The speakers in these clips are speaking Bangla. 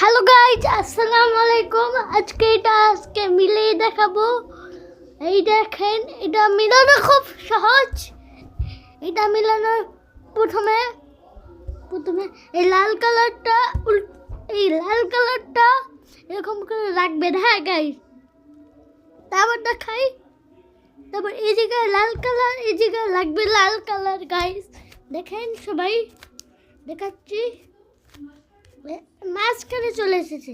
হ্যালো গাইজ, আসসালামু আলাইকুম। আজকে মিলিয়ে দেখাবো। এই দেখেন, এটা মিলানো খুব সহজ। এটা মিলানো প্রথমে এই লাল কালারটা এরকম করে রাখবেন। হ্যাঁ গাইজ, তারপর দেখাই। তারপর এই জায়গায় লাল কালার, এই জায়গায় লাগবে লাল কালার। গাইজ দেখেন, সবাই দেখাচ্ছি। মাঝখানে চলে এসেছে,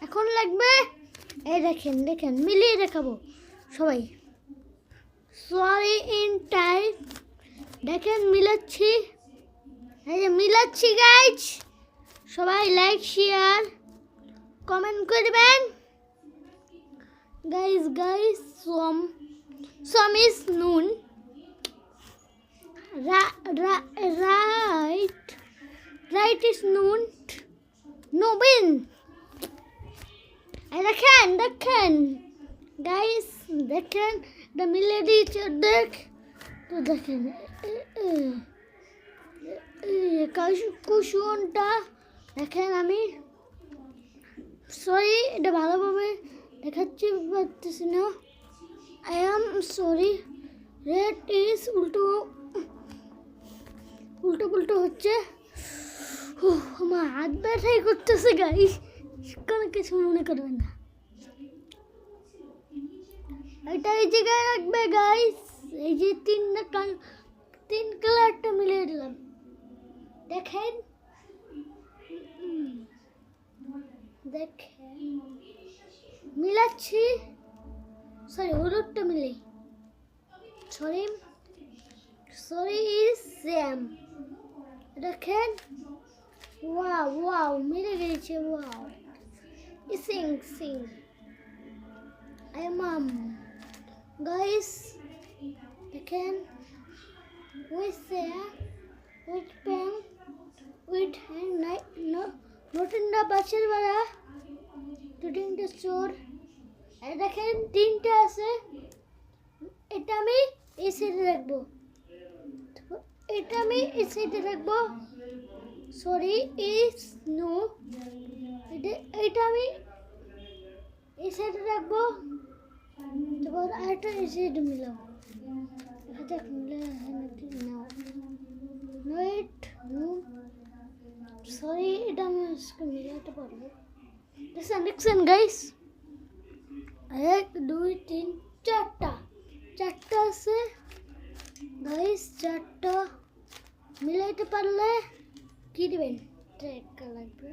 এখন লাগবে। এই দেখেন মিলিয়ে দেখাবো সবাই। Sorry in time. দেখেন মিলাচ্ছি, এই যে মিলাচ্ছি গাইজ। সবাই লাইক শেয়ার কমেন্ট করবেন গাইজ। সম ইজ নুন রাইট ইজ নুন নবীন। দেখেন গাইস, দেখেন এটা মিলে দিয়েছে অর্ধেক। তো দেখেন কুশনটা দেখেন। আমি সরি, এটা ভালোভাবে দেখাচ্ছি পারতেছি না। I am sorry. Red is উল্টো হচ্ছে। আমার হাত ব্যথাই করতেছে গাইস, কোনো কিছু মনে করবেন না। এটা এই জায়গায় রাখবে গাইস। এই যে তিন কালারটা মিলিয়ে দিলাম। দেখেন মিলাচ্ছি। সরি, হলুদটা মিলে। Sorry is same. দেখেন, ওয়াও মিলে গেছে। ওয়াও সিং মাম গাইস। দেখেন, with pen with hand not in the বাসের বেড়া টুটিং দ্য চোর। দেখেন তিনটে আছে। এটা আমি এই সাইডে রাখবো, সরি ইজ নো। এটা আমি এই সাইডে রাখবো। তারপর আরেকটা এই সাইডে মিলাবো। সরি, এটা আমি মিলাতে পারবো। দেখছেন গাইস, 1 2 3 4টা আছে গাইস। 4টা মিলাইতে পারলে কি দিবেন? ট্র্যাক লাগবে।